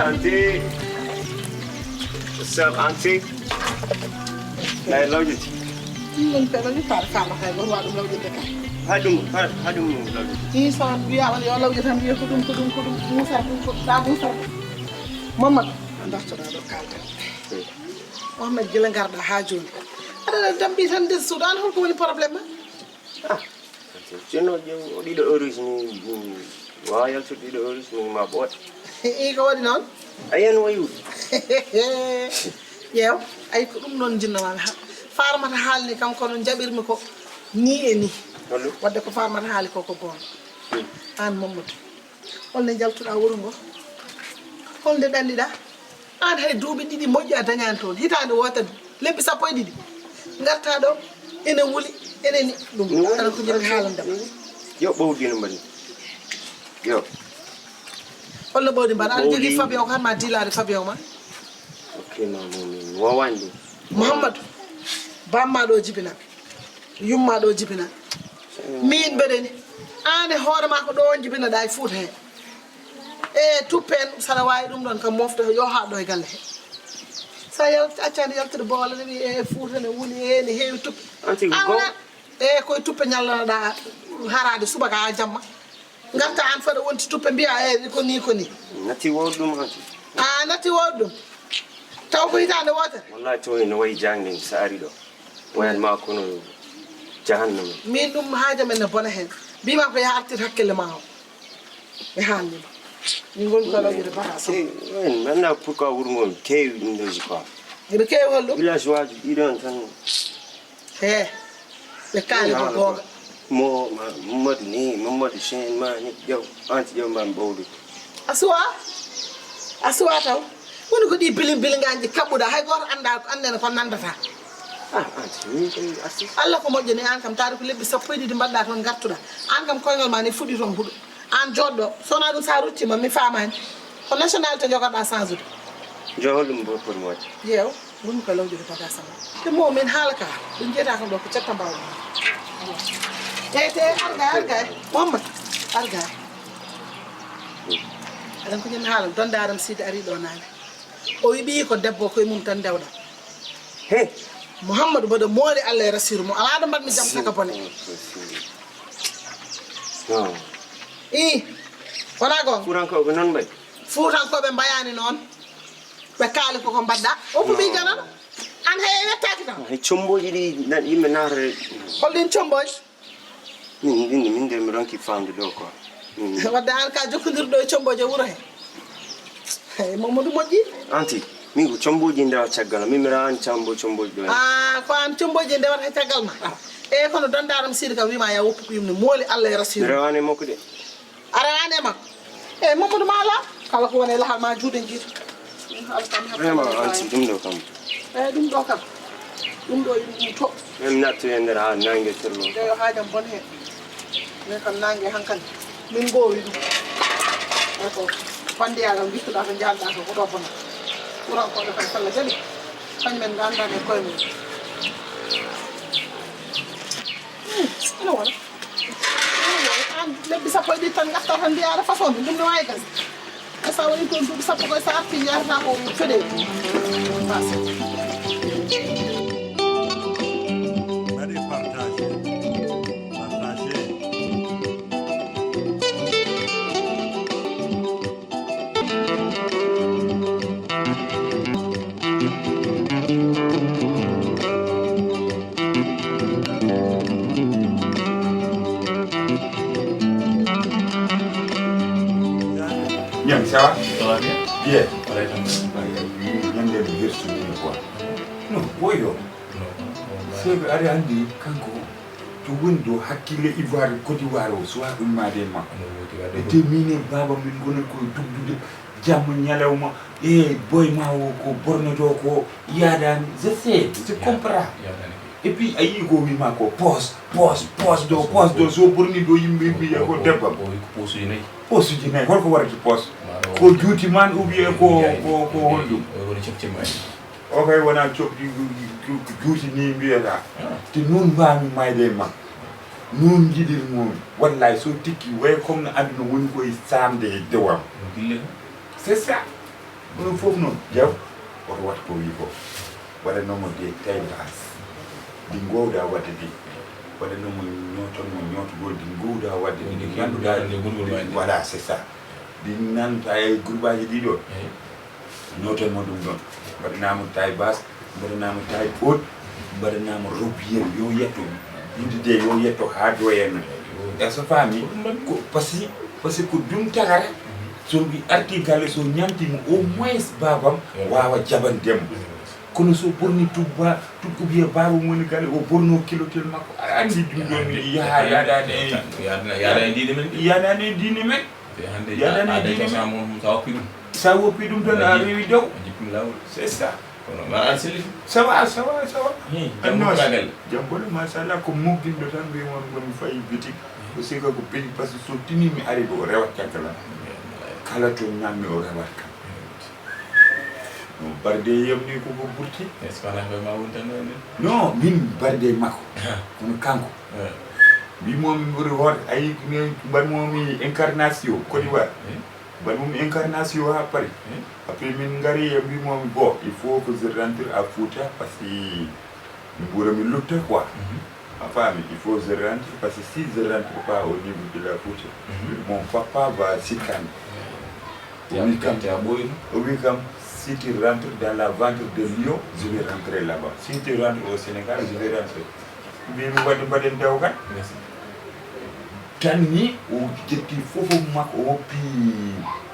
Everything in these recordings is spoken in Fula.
Auntie, what's up, Auntie? I love you. Mình phải nói phải phản là phải có hoạt động lâu như thế cả. Hai đùng lâu you. Đi sang đi ăn đi lâu như thế này cũng mua sang cũng đa mua sang. Mama, anda sudah ada kata. Mama jalan garda hajun. Ada dambi sandi Sudan hol ko ni problema. Ah, cino yo di do urus ni. Wah, yang sudah di do urus ni mabot. Iko wadi non? Ayan wayu. Yew ay ko dum non jinna wala farmata halni kam ko non jabirmi ko ni e ni wadde ko farmata haali ko bon an Mamadou holne jaltuɗa wuro ngo holde ɗanɗiɗa an hay duuɓi ɗiɗi moƴƴi a dañani toon hitande wotade lebbi sappo e ɗiɗi garta ɗo ene wuli eneni ɗum aɗa ko jiɗi haalandema yo ɓowdi no mbaɗi yo holno ɓowdi mbaɗa aɗa jogui fabion ko hanma dilade fabion ma ok non wowani ɗum Mouhamadou bamma ɗo jibina yumma ɗo jibina min mbeɗeni an e hoore ma ko ɗo on jibinaɗa e Fouta he e tuppen saɗa wawi ɗum ɗon kam mofta yo ha ɗo e galle he sa accande yaltude boole ne wi e Fouta ne wuli e ne heewi tuppe ana e koye tuppe ñallanoɗa harade subaka ha jamma garta an faɗa wonti tuppe mbiya e ko ni natti wowde ɗum anti a natti wowde ɗum taw ko hitande wotere wallahi to no wayi jangde so ari ɗo wayanma kono jahannama min ɗum haaja men ne bona hen mbima ko yaha artir hakkille ma o ɓe haalnima min goni ko lawƴude bata so mi anda pourquoi wuuro ngol keewi ɗum ɗoji quoi eɓe keewi holɗum village waji ɗiɗon tan he ɓe kaali ko gonga Mamadou ni Mamadou chaîne ma ni ƴew anti ƴew mbami ɓowde a suwa taw woni ko ɗi bilingaji kaɓɓuɗa hay goto anda andene ko nandata anti min koy assis Allah ko moƴƴani an kam taade ko lebbi sappo e ɗiɗi mbaɗɗa toon gartuɗa an kam koyngal ma ni fuɗɗi toon huuɗo an joɗɗo sowona ɗum sa ruttima mi famani ko nationalité jogoɗa change ude jo hollum bo pour moƴƴe yeew woni ko lawjude pata sama te mo min haala ka ɗum jeeta kam ɗo ko cetta mbawmi te argay Mamadou argay aɗan ko ñami haala dondaram sidi ari ɗo nane o wiɓi ko debbo koye mum tan dewɗa he Mouhamadou mboɗo moori Allah e rasiru mo ala ɗo mbaɗmi jaam saka bone non i wona gonga fuurankoɓe noon mbayi fuutankoɓe mbayani noon ɓe kaali koko mbaɗɗa o ko mbi janano an hay wettaki tan hay comboji ɗi yimɓe naatare holɗin comboji min de mi ronki famde ɗo quoi wadde an ka jokkodirɗo e comboji e wuuro he hey Mamadou moƴƴi anti min ko comboji ndewa caggal min mi rawani comboji ɗo ko an comboji ndewata he caggal ma e kono dondaram sidi kam wima ya woppu ko yimne mooli Allah e mi rasiru rawani makko de a rawani e makko e Mamadou ma ala kala ko woni e lahal ma juuɗe jiita vraiment anti ɗum ɗo kam eyi ɗum ɗo kam ɗum ɗo ɗum to min natto e nder ha nangue terlo eyo haajam bone hen min kam nangue hankkadi min gowi ɗum e ko fandiyagal gittuɗa ko jalɗa ko koɗo bona ɓurankoɓe kam sallah jaɓi kañumen gandani e koye mum ene wona an lebbi sappo e ɗiɗi tan garta tan mbiyare façon ɗum ne wawi gas e sa waɗi toon duuɓi sappo koye sa arti yarata ko feɗe Mari parta Nyam, ça va? Ça va bien? Bien. Voilà, Ñande mi yersu ni quoi. Non, boyo. C'est que ari andi kanko to wondo hakkille Ivoire Côte d'Ivoire o so dum ma de ma. Te mine baba min gona ko dugdude jamm nyalawma e boy ma o ko bornoto ko yadani je comprends. Et puis ayi ko wi ma ko poste do so borni do yimbe bi ya ko debba poste ji nay holko warati poste ko juuti man ou bien ko holdum okay wona chokdi juuti ni mbiyata te non mbami mayde ma non jidir mom wallahi so tikki way comme no aduna woni koy samde dewam c'est ça on fof non jaw o wat ko wi ko wala no mo de tay bas di ngowda wadde di wala no mo ñotugol di ngowda wadde di ganduda voilà c'est ça di nan tay groupe di do noton mo dum don badana mo tay bas badana mo tay pot badana mo robier yo yetto indi de yo yetto ha do yen e so fami ko parce que dum tagare so bi article so ñamti mo au moins babam wawa jaban dem kono so borni tubba tukkubiye babu moni kale o borno kilo tel makko andi dum don yaada ne dine men yaada ne dine men sa wopi dum don a rewi dow c'est ça ma anseli ça va anno jambol ma sha Allah ko muggindo tan be mon goni fay bitik o sika ko peli parce que so tini mi ari do rewat kala to nyammi o rewat no barde yamni ko burti est-ce que on a ma wonta non min barde makko on kanko bi mom buri hot ay ban momi incarnation Côte d'Ivoire ban momi incarnation ha Paris après min ngari bi mom bon il faut que je rentre à Fouta parce que mbura mi lutta quoi enfin il faut que je rentre parce que si je rentre pas au niveau de la Fouta mon papa va s'écraser oui comme si tu rentres dans la ventre de Lyon, je vais rentrer là-bas. Si tu rentres au Sénégal, je vais rentrer. Mais nous allons pas d'entendre quoi? Tani ou jetti fofo mak o pi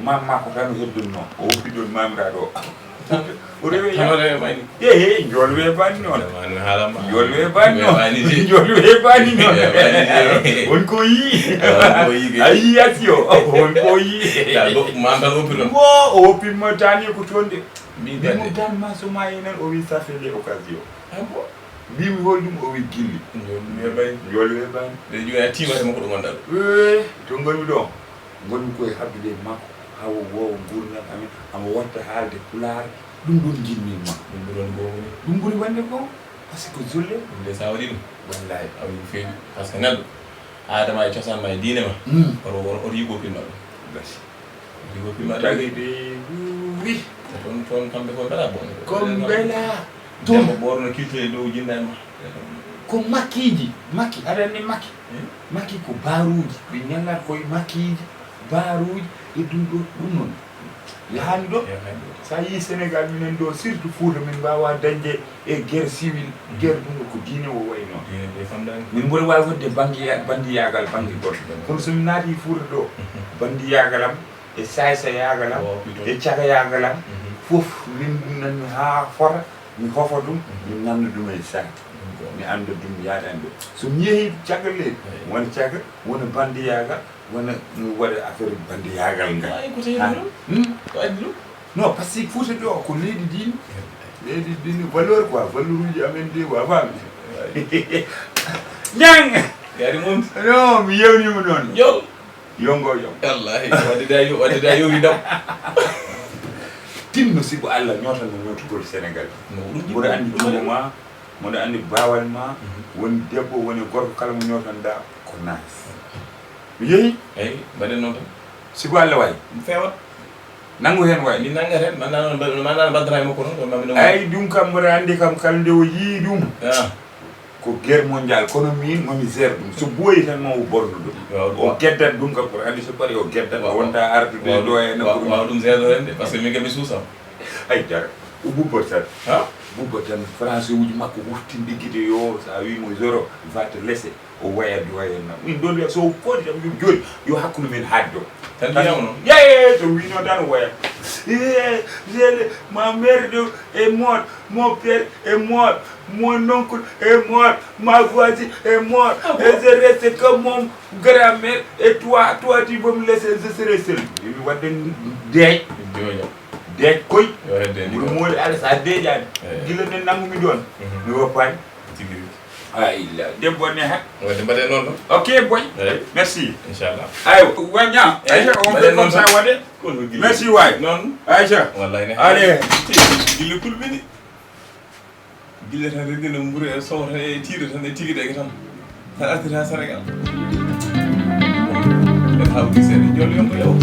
mamma ko tan heddo non o pi do mamra do o rewe ya njol we ban non njol we ban non on ko yi ayi atio on ko yi dal bo manda o pi non o pi mo tani ko tonde mi mo tan ma so ma yenen o wi ça fait les occasions bim holdum o wi gilli njol we ban de joya tiwa mo ko do gondal to ngol do ngol ko habdude makko hawo wo ngurna amen am watta halde poular dum don jinni ma dum buri wande ko parce que zolle de sawdi wallahi awi fe parce que ngal adama ay ciosan may diine ma o yigo pilma basi yigo pilma tagi de oui ton kambe ko bela bon comme bela to borno culture do jinda ma ko makiji maki adani maki ko baruji bi nyalla koy makiji baruji e dum do dum non yaani do sa yi Sénégal minen do surtout Fouta min bawa dañde e guerre civile guerre dum ko diine o way non min mbori wawi wonde bandi yagal bangi goto kono so mi naati Fouta do bandi yagalam e saysa yagalam e caga yagalam fof min dum nan ha fora mi hofa dum mi namdo dum e sa mi anda dum yaadande so mi yehi cagal le won caga wona bandi yagal wona no wada affaire bandi yagal ngal ko adlu non parce que Fouta do ko leydi dine valeur quoi valeur uji amen de wa fam ñang yari mum non mi yewni mo non yo yongo wallahi wadde da yo wi dam tinno sibo Allah ñotal no ñotugol Sénégal mo da andi dum mo da andi bawal ma woni debbo woni gorko kala mo ñotanda ko nas mi yehi baden non tan sibo Allah way fewat nangu hen way ni nangata man badra mo ko non ay dum kam mo andi kam kalde o yi dum ko guerre mondiale kono min mo mi zer dum so boyi tan mo borno dum o geddat dum kam ko andi so pare o geddat wonta artude do e no waaw dum zer do hende parce que mi gabi suusam ay jar o bubbo sat Boubotan, français, ou du Mako, Timbikidio, ça a eu mon zéro, va te laisser au wire du wire. We don't have so good, you good, you have to mean hard though. Yeah, so we know that wire. Ma mère est morte, mon père est mort, mon oncle est mort, ma voisine est morte, et je reste comme mon grand-mère, et toi tu vas me laisser, je serai seul. You want to dead? Dead koy. Mu mo ala sa dejan. Dila ne nangu mi don. Mi wopan. Ay la debbo ne ha. Wa de bade non. OK boy. Merci. Inshallah. Ay wanya. Aïcha on fait comme ça wade. Merci way. Non. Aïcha. Wallahi ne. Allez. Dile kul bini. Dile tan rede no mbure e so e tire tan e tigi de tan. Tan atira Sénégal. E hawti sen jol yonko yow.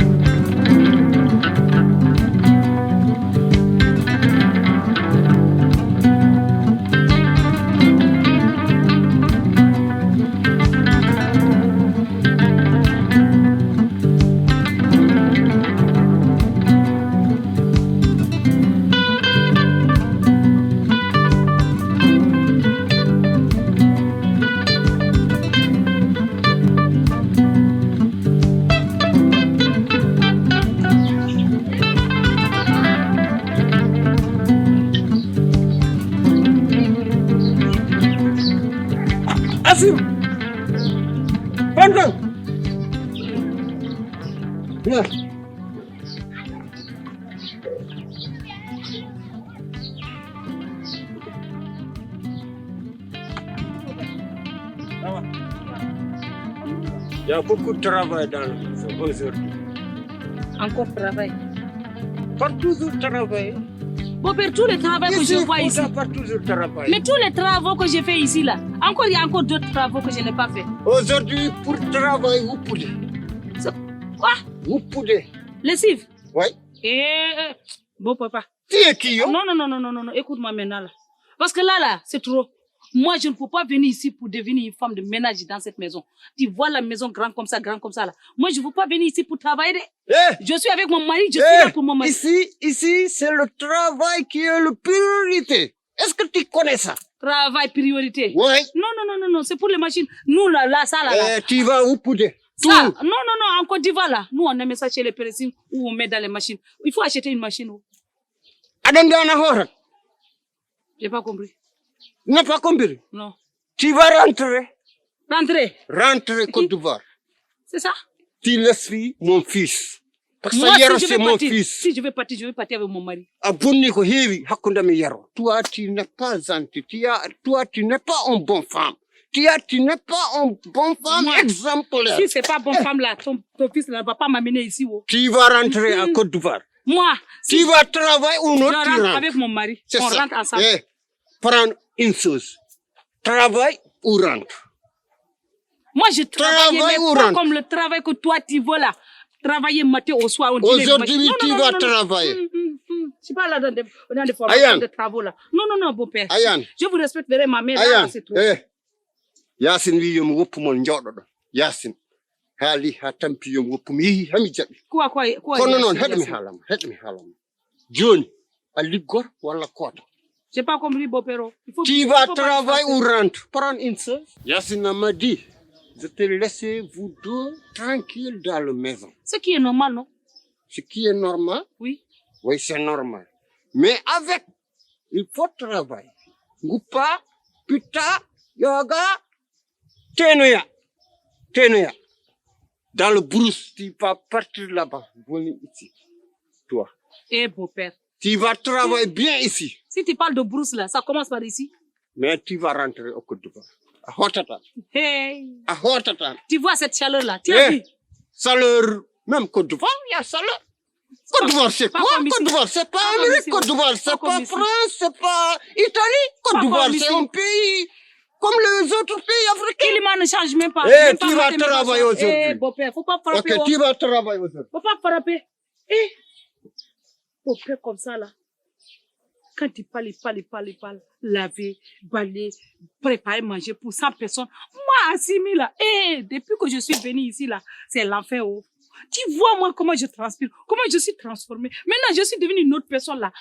ASSIMI FANTA. Yeah. Il y a beaucoup de travail dans le maison aujourd'hui. Encore travail. Pas toujours travail. Bon, père, tous les travaux que je vois ici. Pas toujours travail. Mais tous les travaux que j'ai fait ici, là, il y a encore d'autres travaux que je n'ai pas fait. Aujourd'hui, pour travailler, vous pouvez. Quoi? Vous pouvez. Lessive? Oui. Bon, papa. Tu es qui, yo? Non, écoute-moi maintenant, là. Parce que là, c'est trop. Moi, je ne peux pas venir ici pour devenir une femme de ménage dans cette maison. Tu vois la maison grande comme ça, là. Moi, je ne veux pas venir ici pour travailler. Je suis avec mon mari, je suis là pour mon mari. Ici, c'est le travail qui est la priorité. Est-ce que tu connais ça? Travail priorité? Oui. Non, c'est pour les machines. Nous, là, ça, là. Tu vas où pour des? Ça, non, en Côte d'Ivoire, là. Nous, on aime ça chez les Pérésiens où on met dans les machines. Il faut acheter une machine. J'ai pas compris. N'a pas compris? Non. Tu vas rentrer. Rentrer Côte d'Ivoire. C'est ça? Tu laisses mon fils. Parce que moi, si c'est mon fils. Si je vais partir avec mon mari. Abonne ko heewi hakkunde mi yaro. Toi, tu n'es pas gentil. Toi, tu n'es pas une bonne femme. Tu n'es pas une bonne femme exemplaire. Si c'est pas bonne femme là, ton fils ne va pas m'amener ici. Tu vas rentrer à Côte d'Ivoire. Moi, si tu vas travailler ou non, je rentre avec mon mari. On rentre ensemble. Prends une chose. Travail ou rentre. Moi, je travaille, mais pas comme le travail que toi, tu veux là. Travailler matin au soir. Aujourd'hui, tu vas travailler. Je suis pas là dans des formations de travaux là. Non, beau père. Je vous respecte vraiment, mais là, c'est trop. Yasin wi yomi woppumol jooɗoɗo. Yasin. Haali ha tampi yomi woppumi yehi hami jaɓi. Quoi? Kono noon heɗmi haalama. Joni, a liggor walla koota. J'ai pas compris, beau père. Tu vas travailler ou rentre. Prends une chose. Yasin m'a dit, je te laisse vous deux tranquilles dans la maison. Ce qui est normal, non? Ce qui est normal? Oui. Oui, c'est normal. Mais il faut travailler. Goupa, pita, yoga, tenoya. Dans le brousse, tu vas partir là-bas. Venez ici. Toi. Beau-père. Tu vas travailler bien ici. Si tu parles de brousse là, ça commence par ici. Mais tu vas rentrer au Côte d'Ivoire. À Hotatan. Tu vois cette chaleur là? Tu as vu? Chaleur, même Côte d'Ivoire, il y a chaleur. Côte d'Ivoire, c'est quoi? Côte d'Ivoire, c'est pas Amérique. Côte d'Ivoire, c'est pas France, c'est pas Italie. Côte d'Ivoire, c'est un pays comme les autres pays africains. Climat ne change même pas. Tu vas travailler aujourd'hui. Beau-père, faut pas frapper. Ok, tu vas travailler aujourd'hui. Faut pas frapper. Beau-père comme ça là. Quand tu parles, laver, balayer, préparer, manger pour 100 personnes. Moi, ASSIMI là, depuis que je suis venue ici là, c'est l'enfer. Tu vois moi comment je transpire, comment je suis transformée. Maintenant, je suis devenue une autre personne là.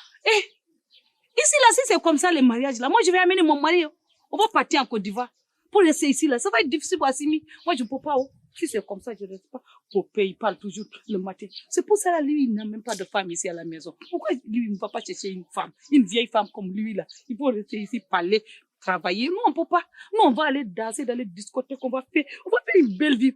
Ici, là, si c'est comme ça, les mariages, là, moi, je vais amener mon mari. On va partir en Côte d'Ivoire. Pour rester ici, là, ça va être difficile pour Assimi. Moi, je ne peux pas. Si c'est comme ça, je ne reste pas. Pour payer, il parle toujours le matin. C'est pour ça, là, lui, il n'a même pas de femme ici à la maison. Pourquoi lui, il ne va pas chercher une femme, une vieille femme comme lui, là? Il faut rester ici, parler, travailler. Nous, on ne peut pas. Nous, on va aller danser dans les discothèques, on va faire une belle vie.